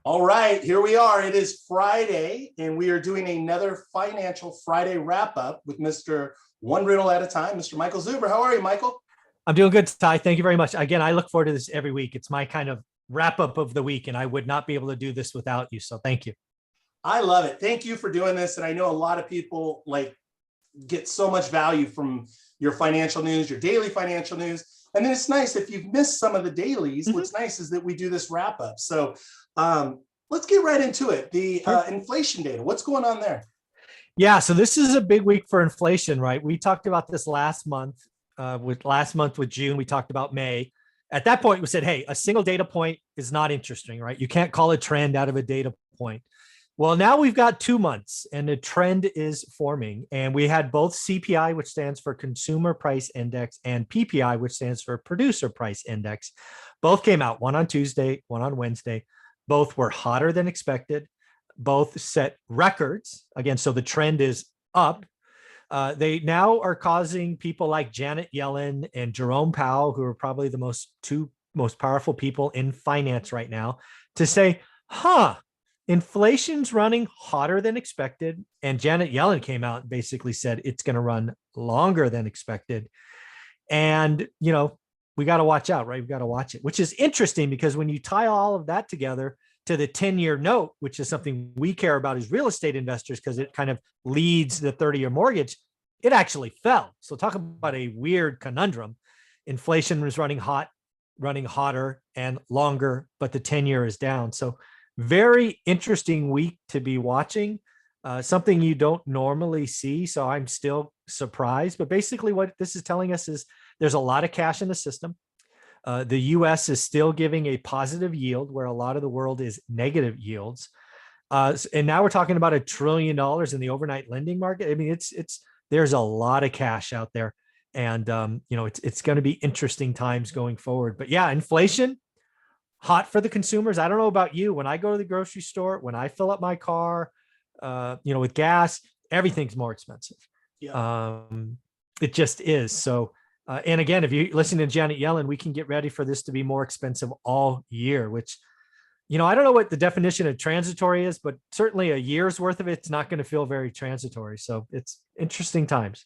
All right, here we are. It is Friday, and we are doing another Financial Friday wrap-up with Mr. One Riddle at a Time, Mr. Michael Zuber. How are you, Michael? I'm doing good, Ty. Thank you very much. Again, I look forward to this every week. It's my kind of wrap up of the week, and I would not be able to do this without you. So thank you. I love it. Thank you for doing this. And I know a lot of people get so much value from your financial news, your daily financial news. And then it's nice if you've missed some of the dailies. What's nice is that we do this wrap up. So let's get right into it. The inflation data, what's going on there? Yeah, so this is a big week for inflation, right? We talked about this last month with June. We talked about May. At that point, we said, hey, a single data point is not interesting, right? You can't call a trend out of a data point. Well, now we've got 2 months and a trend is forming. And we had both CPI, which stands for Consumer Price Index, and PPI, which stands for Producer Price Index. Both came out, one on Tuesday, one on Wednesday. Both were hotter than expected. Both set records. Again, so the trend is up. They now are causing people like Janet Yellen and Jerome Powell, who are probably the two most powerful people in finance right now, to say, inflation's running hotter than expected. And Janet Yellen came out and basically said it's going to run longer than expected. And, we got to watch out, right? We've got to watch it, which is interesting because when you tie all of that together to the 10-year note, which is something we care about as real estate investors, because it kind of leads the 30-year mortgage, it actually fell. So talk about a weird conundrum. Inflation was running hotter and longer, but the 10-year is down. So very interesting week to be watching, something you don't normally see. So I'm still surprised, but basically what this is telling us is there's a lot of cash in the system. The US is still giving a positive yield where a lot of the world is negative yields. And now we're talking about $1 trillion in the overnight lending market. I mean, there's a lot of cash out there, and it's going to be interesting times going forward. But yeah, inflation, hot for the consumers. I don't know about you. When I go to the grocery store, when I fill up my car, with gas, everything's more expensive. Yeah. It just is. So, and again, if you listen to Janet Yellen, we can get ready for this to be more expensive all year, which, I don't know what the definition of transitory is, but certainly a year's worth of it's not going to feel very transitory. So it's interesting times.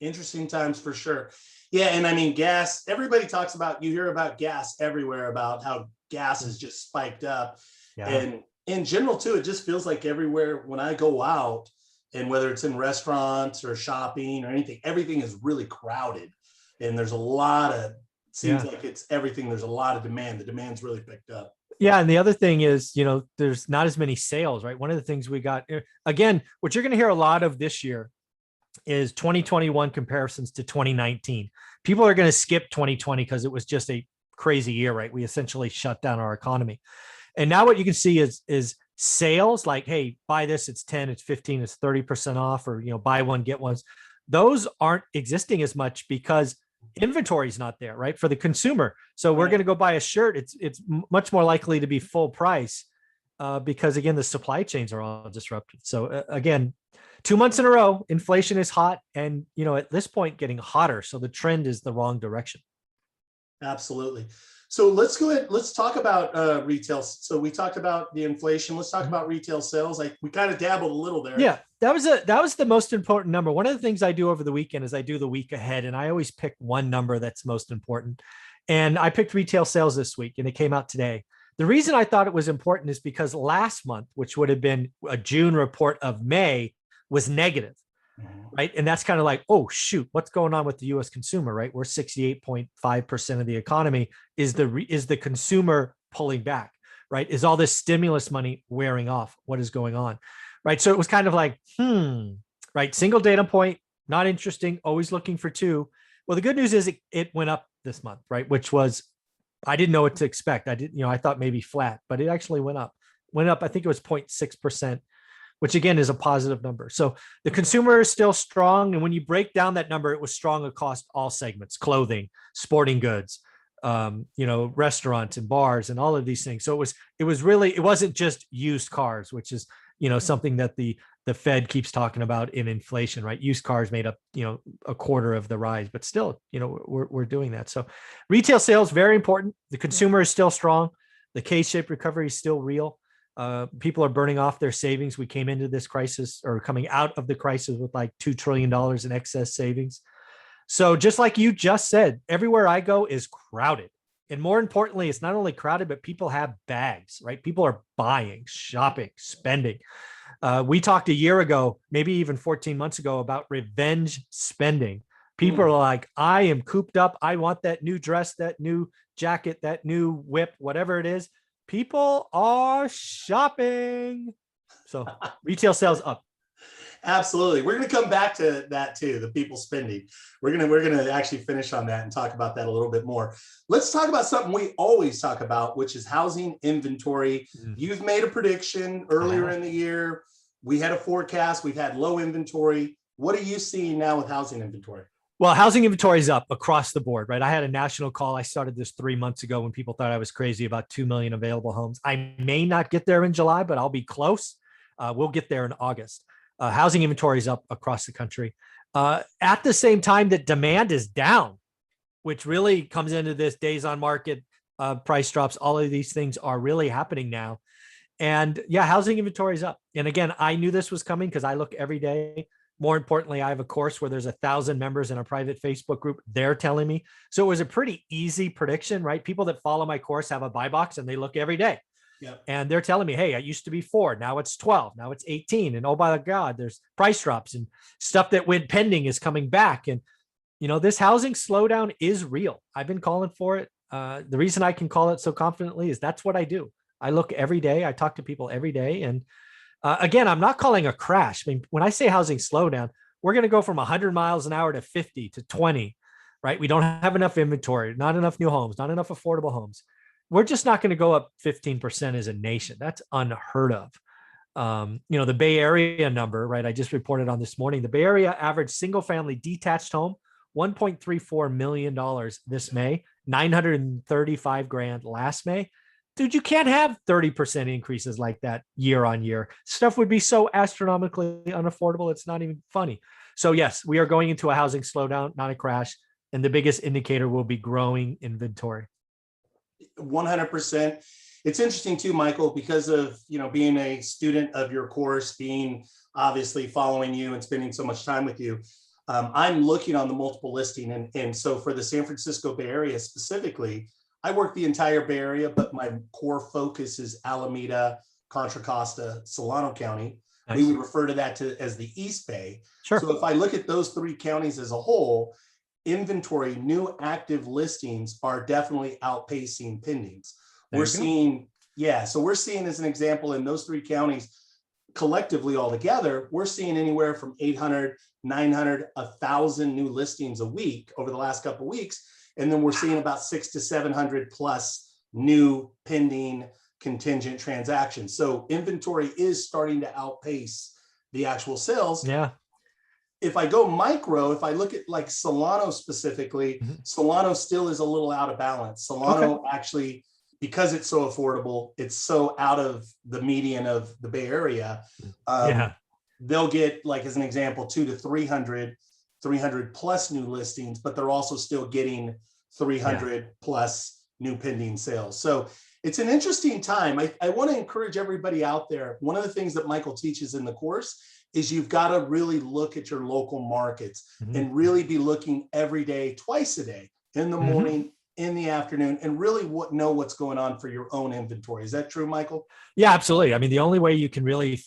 Interesting times for sure. Yeah. And I mean, gas, everybody talks about, you hear about gas everywhere, about how gas has just spiked up. Yeah. And in general too, it just feels like everywhere when I go out, and whether it's in restaurants or shopping or anything, everything is really crowded. And there's a lot of, seems like it's everything. There's a lot of demand. The demand's really picked up. Yeah. And the other thing is, there's not as many sales, right? One of the things we got, again, what you're going to hear a lot of this year is 2021 comparisons to 2019. People are going to skip 2020 because it was just a crazy year, right? We essentially shut down our economy. And now what you can see is sales like, hey, buy this, it's 10, it's 15, it's 30% off, or, buy one, get ones. Those aren't existing as much because inventory is not there, right? For the consumer. So we're going to go buy a shirt. It's much more likely to be full price because again, the supply chains are all disrupted. So again, 2 months in a row, inflation is hot and, at this point getting hotter. So the trend is the wrong direction. Absolutely. So let's go ahead. Let's talk about retail. So we talked about the inflation. Let's talk about retail sales. We kind of dabbled a little there. Yeah, that was the most important number. One of the things I do over the weekend is I do the week ahead, and I always pick one number that's most important. And I picked retail sales this week, and it came out today. The reason I thought it was important is because last month, which would have been a June report of May, was negative. Right. And that's kind of like, oh, shoot, what's going on with the US consumer, right? We're 68.5% of the economy. Is the consumer pulling back, right? Is all this stimulus money wearing off? What is going on? Right. So it was kind of like, right. Single data point, not interesting, always looking for two. Well, the good news is it went up this month, right? Which was, I didn't know what to expect. I thought maybe flat, but it actually went up. I think it was 0.6%. Which again is a positive number. So the consumer is still strong. And when you break down that number, it was strong across all segments: clothing, sporting goods, restaurants and bars and all of these things. So it wasn't just used cars, which is, something that the Fed keeps talking about in inflation, right? Used cars made up, a quarter of the rise, but still, we're doing that. So retail sales, very important. The consumer is still strong. The K-shaped recovery is still real. People are burning off their savings. We came into this crisis, or coming out of the crisis, with like $2 trillion in excess savings. So just like you just said, everywhere I go is crowded. And more importantly, it's not only crowded, but people have bags, right? People are buying, shopping, spending. We talked a year ago, maybe even 14 months ago, about revenge spending. People are like, I am cooped up. I want that new dress, that new jacket, that new whip, whatever it is. People are shopping. So retail sales up. Absolutely. We're going to come back to that too, the people spending. We're going to actually finish on that and talk about that a little bit more. Let's talk about something we always talk about, which is housing inventory. You've made a prediction earlier in the year. We had a forecast. We've had low inventory. What are you seeing now with housing inventory? Well, housing inventory is up across the board, right? I had a national call. I started this 3 months ago when people thought I was crazy about 2 million available homes. I may not get there in July, but I'll be close. We'll get there in August. Housing inventory is up across the country. At the same time that demand is down, which really comes into this days on market, price drops. All of these things are really happening now. And yeah, housing inventory is up. And again, I knew this was coming because I look every day. More importantly, I have a course where there's 1,000 members in a private Facebook group. They're telling me. So it was a pretty easy prediction, right? People that follow my course have a buy box and they look every day. Yep. And they're telling me, hey, it used to be 4, now it's 12, now it's 18. And oh, by God, there's price drops and stuff that went pending is coming back. And, you know, this housing slowdown is real. I've been calling for it. The reason I can call it so confidently is that's what I do. I look every day. I talk to people every day. And again, I'm not calling a crash. I mean, when I say housing slowdown, we're going to go from 100 miles an hour to 50 to 20, right? We don't have enough inventory, not enough new homes, not enough affordable homes. We're just not going to go up 15% as a nation. That's unheard of. You know, the Bay Area number, right? I just reported on this morning. The Bay Area average single family detached home, $1.34 million this May, 935 grand last May. Dude, you can't have 30% increases like that year on year. Stuff would be so astronomically unaffordable. It's not even funny. So yes, we are going into a housing slowdown, not a crash. And the biggest indicator will be growing inventory. 100%. It's interesting too, Michael, because of, you know, being a student of your course, being obviously following you and spending so much time with you. I'm looking on the multiple listing. And so for the San Francisco Bay Area specifically, I work the entire Bay Area, but my core focus is Alameda, Contra Costa, Solano County. Nice. We would refer to that as the East Bay. Sure. So if I look at those 3 counties as a whole, inventory, new active listings are definitely outpacing pendings. We're seeing, so we're seeing, as an example, in those 3 counties collectively altogether, we're seeing anywhere from 800, 900, 1,000 new listings a week over the last couple of weeks. And then we're seeing about 600 to 700 plus new pending contingent transactions. So inventory is starting to outpace the actual sales. Yeah. If I go micro, if I look at like Solano specifically, Solano still is a little out of balance. Solano actually, because it's so affordable, it's so out of the median of the Bay Area. They'll get, like, as an example, 200 to 300 plus new listings, but they're also still getting 300 plus new pending sales. So it's an interesting time. I want to encourage everybody out there. One of the things that Michael teaches in the course is you've got to really look at your local markets and really be looking every day, twice a day, in the morning, in the afternoon, and really know what's going on for your own inventory. Is that true, Michael? Yeah, absolutely. I mean, the only way you can really,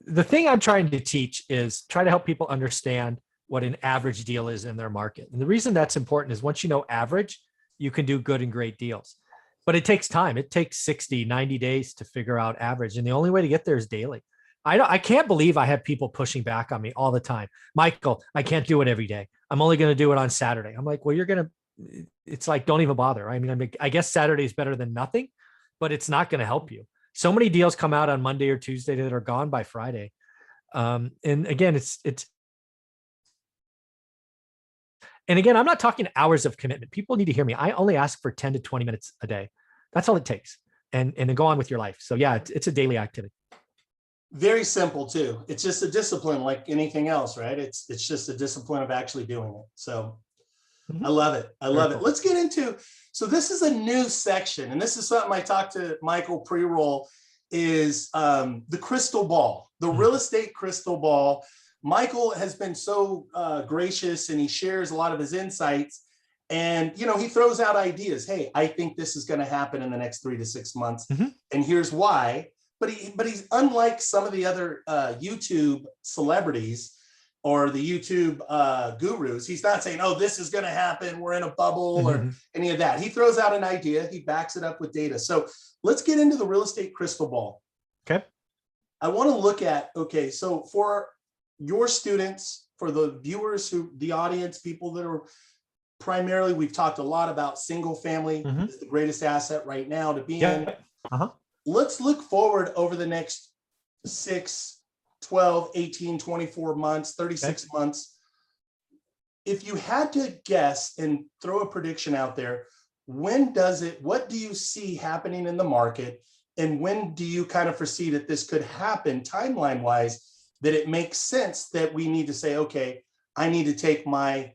the thing I'm trying to teach is try to help people understand what an average deal is in their market. And the reason that's important is once you know average, you can do good and great deals. But it takes time. It takes 60, 90 days to figure out average. And the only way to get there is daily. I can't believe I have people pushing back on me all the time. Michael, I can't do it every day. I'm only going to do it on Saturday. I'm like, well, it's like, don't even bother. I mean, I guess Saturday is better than nothing, but it's not going to help you. So many deals come out on Monday or Tuesday that are gone by Friday. And again, and again, I'm not talking hours of commitment. People need to hear me. I only ask for 10 to 20 minutes a day. That's all it takes. And then go on with your life. So yeah, it's a daily activity. Very simple too. It's just a discipline like anything else, right? It's just a discipline of actually doing it. So I love it. I love it. Let's get into, so this is a new section, and this is something I talked to Michael pre-roll. is the crystal ball, the real estate crystal ball. Michael has been so gracious, and he shares a lot of his insights. And, you know, he throws out ideas. Hey, I think this is going to happen in the next 3 to 6 months. And here's why. But he's unlike some of the other YouTube celebrities or the YouTube gurus. He's not saying, oh, this is going to happen, we're in a bubble, or any of that. He throws out an idea, he backs it up with data. So let's get into the real estate crystal ball. Okay. I want to look at, okay, so for your students, for the viewers, the audience, people that are primarily, we've talked a lot about single family is the greatest asset right now to be in. Let's look forward over the next 6, 12, 18, 24 months, 36 months. If you had to guess and throw a prediction out there, what do you see happening in the market? And when do you kind of foresee that this could happen timeline wise, that it makes sense that we need to say, okay, I need to take my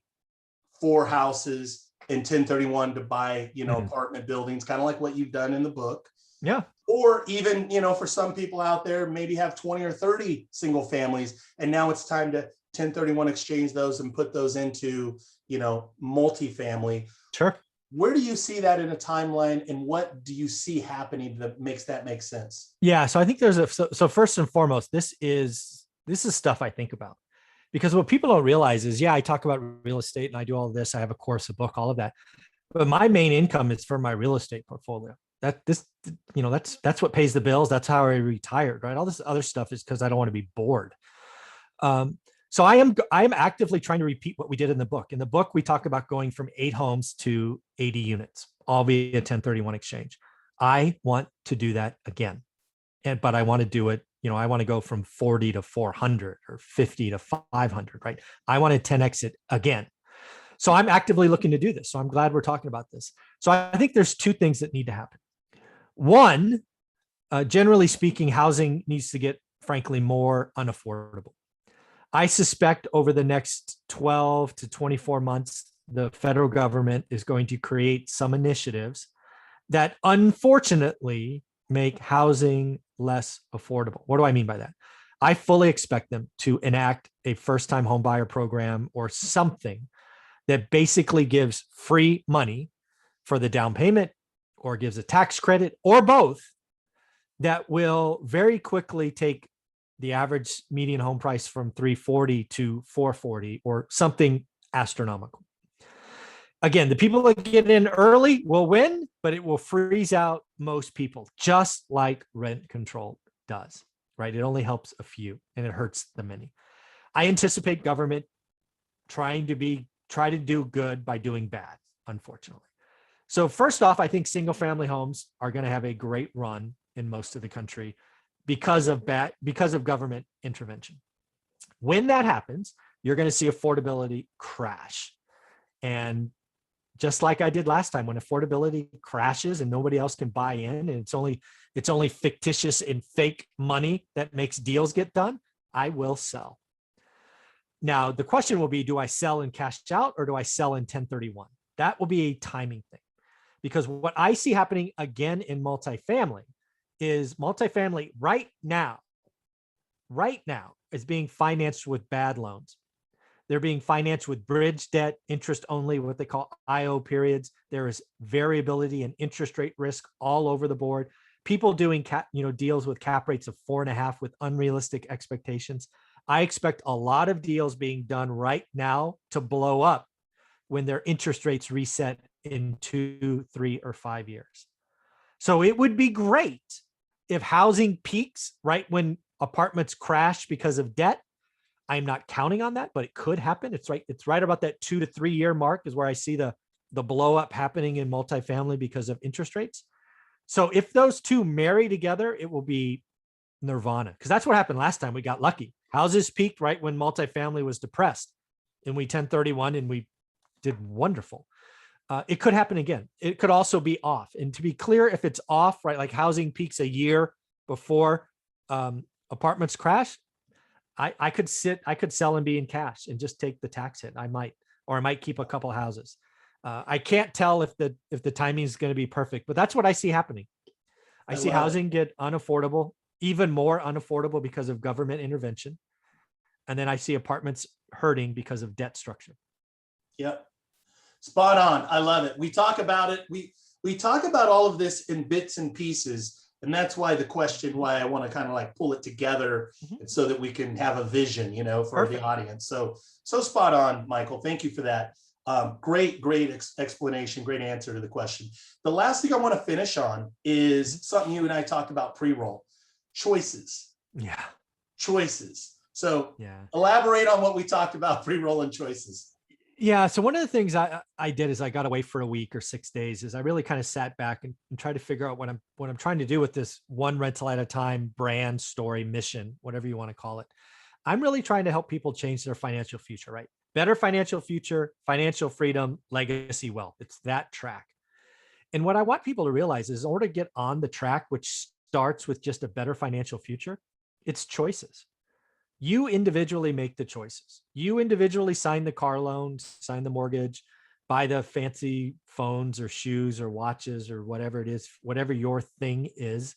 4 houses and 1031 to buy, you know, apartment buildings, kind of like what you've done in the book. Yeah. Or even, you know, for some people out there, maybe have 20 or 30 single families, and now it's time to 1031 exchange those and put those into, you know, multifamily. Sure. Where do you see that in a timeline, and what do you see happening that makes that make sense? Yeah. So I think so first and foremost, this is stuff I think about, because what people don't realize is, I talk about real estate and I do all of this. I have a course, a book, all of that, but my main income is from my real estate portfolio. That's what pays the bills. That's how I retired, right? All this other stuff is because I don't want to be bored. So I am actively trying to repeat what we did in the book. In the book, we talk about going from 8 homes to 80 units, all via 1031 exchange. I want to do that again. But I want to do it, I want to go from 40 to 400 or 50 to 500, right? I want to 10X it again. So I'm actively looking to do this. So I'm glad we're talking about this. So I think there's 2 things that need to happen. One, generally speaking, housing needs to get, frankly, more unaffordable. I suspect over the next 12 to 24 months, the federal government is going to create some initiatives that unfortunately make housing less affordable. What do I mean by that? I fully expect them to enact a first-time home buyer program or something that basically gives free money for the down payment, or gives a tax credit, or both, that will very quickly take the average median home price from 340 to 440 or something astronomical. Again, the people that get in early will win, but it will freeze out most people, just like rent control does, right? It only helps a few and it hurts the many. I anticipate government try to do good by doing bad, unfortunately. So first off, I think single family homes are going to have a great run in most of the country because of government intervention. When that happens, you're going to see affordability crash. And just like I did last time, when affordability crashes and nobody else can buy in, and it's only fictitious and fake money that makes deals get done, I will sell. Now, the question will be, do I sell and cash out, or do I sell in 1031? That will be a timing thing. Because what I see happening again in multifamily is multifamily right now is being financed with bad loans. They're being financed with bridge debt, interest only, what they call IO periods. There is variability and interest rate risk all over the board. People doing deals with cap rates of 4.5 with unrealistic expectations. I expect a lot of deals being done right now to blow up when their interest rates reset in 2, 3, or 5 years. So it would be great if housing peaks right when apartments crash because of debt. I'm not counting on that, but it could happen. It's right about that 2 to 3 year mark is where I see the blow up happening in multifamily because of interest rates. So if those 2 marry together, it will be nirvana, because that's what happened last time. We got lucky. Houses peaked right when multifamily was depressed, and we 1031 and we did wonderful. It could happen again. It could also be off. And to be clear, if it's off, right, like housing peaks a year before apartments crash, I could sell and be in cash and just take the tax hit. I might keep a couple houses. I can't tell if the timing is going to be perfect, but that's what I see happening. I see housing get unaffordable, even more unaffordable because of government intervention. And then I see apartments hurting because of debt structure. Yep. Spot on. I love it. We talk about it. We talk about all of this in bits and pieces. And that's why the question, why I want to kind of like pull it together so that we can have a vision, for the audience. So spot on, Michael. Thank you for that. Great explanation, great answer to the question. The last thing I want to finish on is something you and I talked about pre-roll: choices. Yeah. Choices. So elaborate on what we talked about pre-roll and choices. Yeah. So one of the things I did is I got away for a week or 6 days, is I really kind of sat back and tried to figure out what I'm trying to do with this one rental at a time brand, story, mission, whatever you want to call it. I'm really trying to help people change their financial future, right? Better financial future, financial freedom, legacy wealth. It's that track. And what I want people to realize is, in order to get on the track, which starts with just a better financial future, it's choices. You individually make the choices. You individually sign the car loan, sign the mortgage, buy the fancy phones or shoes or watches or whatever it is, whatever your thing is.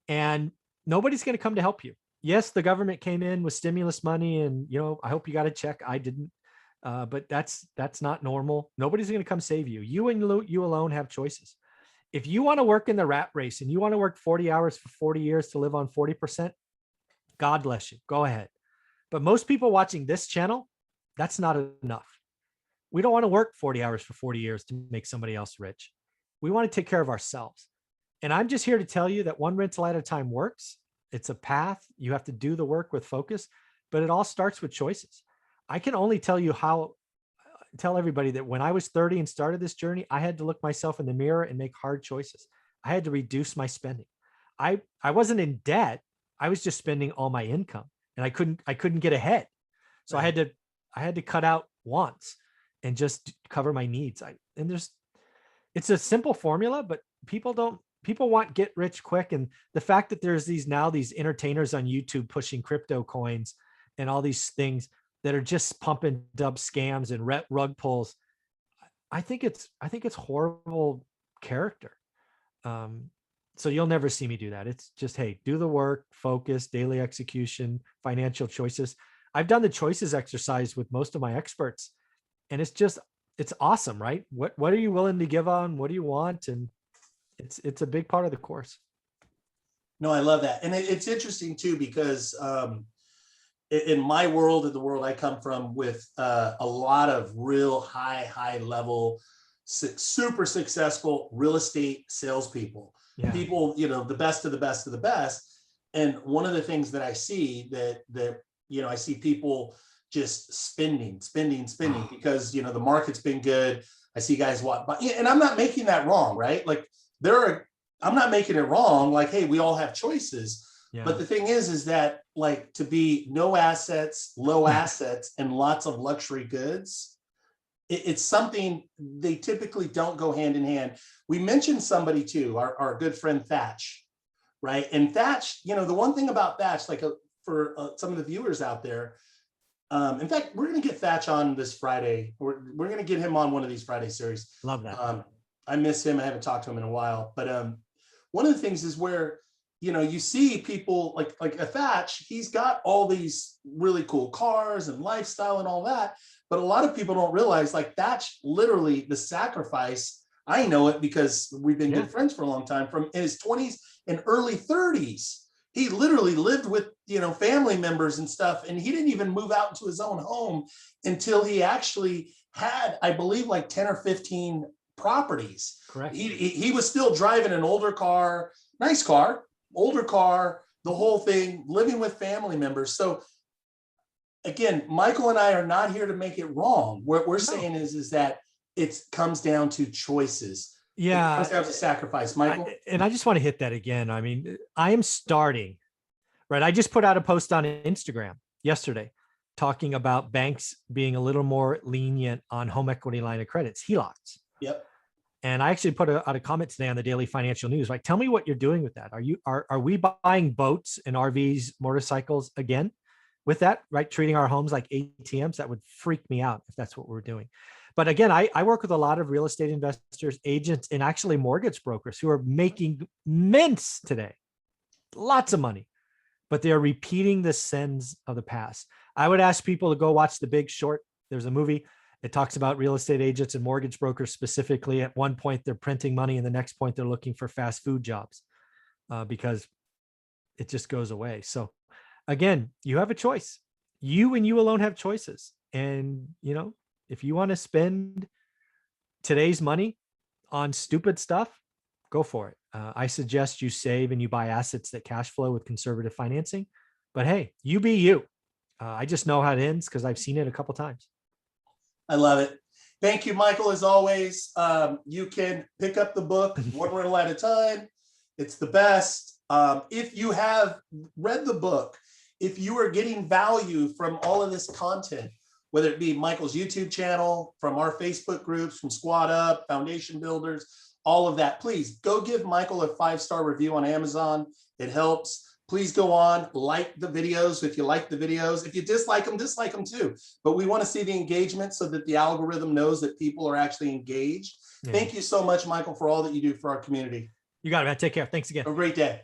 And nobody's going to come to help you. Yes, the government came in with stimulus money, and I hope you got a check. I didn't, but that's not normal. Nobody's going to come save you. You and you alone have choices. If you want to work in the rat race and you want to work 40 hours for 40 years to live on 40%, God bless you. Go ahead. But most people watching this channel, that's not enough. We don't want to work 40 hours for 40 years to make somebody else rich. We want to take care of ourselves. And I'm just here to tell you that one rental at a time works. It's a path. You have to do the work with focus, but it all starts with choices. I can only tell everybody that when I was 30 and started this journey, I had to look myself in the mirror and make hard choices. I had to reduce my spending. I wasn't in debt. I was just spending all my income, and I couldn't get ahead. So right. I had to cut out wants and just cover my needs. It's a simple formula, but people want get rich quick. And the fact that there's these entertainers on YouTube pushing crypto coins and all these things that are just pumping up scams and rug pulls, I think it's horrible character. So you'll never see me do that. It's just, hey, do the work, focus, daily execution, financial choices. I've done the choices exercise with most of my experts, and it's awesome, right? What are you willing to give on? What do you want? And it's a big part of the course. No, I love that. And it's interesting too, because in my world, in the world I come from, with a lot of real high level, super successful real estate salespeople. Yeah. People, the best of the best of the best. And one of the things that I see that I see people just spending because, the market's been good. I see guys walk by, and I'm not making that wrong, right? Like I'm not making it wrong. Like, hey, we all have choices. Yeah. But the thing is that, like, to be no assets, low assets, and lots of luxury goods, it's something they typically don't go hand in hand. We mentioned somebody too, our good friend Thatch, right? And Thatch, the one thing about Thatch, like for some of the viewers out there, in fact, we're going to get Thatch on this Friday. We're going to get him on one of these Friday series. Love that. I miss him. I haven't talked to him in a while. But one of the things is where, you see people like a Thatch, he's got all these really cool cars and lifestyle and all that. But a lot of people don't realize, like, Thatch, literally the sacrifice, I know it because we've been good friends for a long time, from in his 20s and early 30s. He literally lived with, family members and stuff. And he didn't even move out into his own home until he actually had, I believe, like 10 or 15 properties. Correct. He was still driving an older car, nice car, older car, the whole thing, living with family members. So again, Michael and I are not here to make it wrong. What we're saying is that it comes down to choices. Yeah. It comes down to sacrifice, Michael. And I just want to hit that again. I mean, I am starting, right? I just put out a post on Instagram yesterday talking about banks being a little more lenient on home equity line of credits, HELOCs. Yep. And I actually put out a comment today on the Daily Financial News. Like, tell me what you're doing with that. Are we buying boats and RVs, motorcycles again with that, right? Treating our homes like ATMs? That would freak me out if that's what we're doing. But again, I work with a lot of real estate investors, agents, and actually mortgage brokers who are making mints today, lots of money, but they are repeating the sins of the past. I would ask people to go watch The Big Short. There's a movie. It talks about real estate agents and mortgage brokers specifically. At one point, they're printing money, and the next point, they're looking for fast food jobs because it just goes away. So again, you have a choice. You and you alone have choices. And, you know, if you want to spend today's money on stupid stuff, go for it. I suggest you save and you buy assets that cash flow with conservative financing. But hey, you be you. I just know how it ends because I've seen it a couple times. I love it. Thank you, Michael. As always, you can pick up the book one rental at a time. It's the best. If you have read the book, if you are getting value from all of this content, whether it be Michael's YouTube channel, from our Facebook groups, from Squad Up, Foundation Builders, all of that, please go give Michael a 5-star review on Amazon. It helps. Please go on, like the videos if you like the videos. If you dislike them too. But we want to see the engagement so that the algorithm knows that people are actually engaged. Yeah. Thank you so much, Michael, for all that you do for our community. You got it, man. Take care. Thanks again. Have a great day.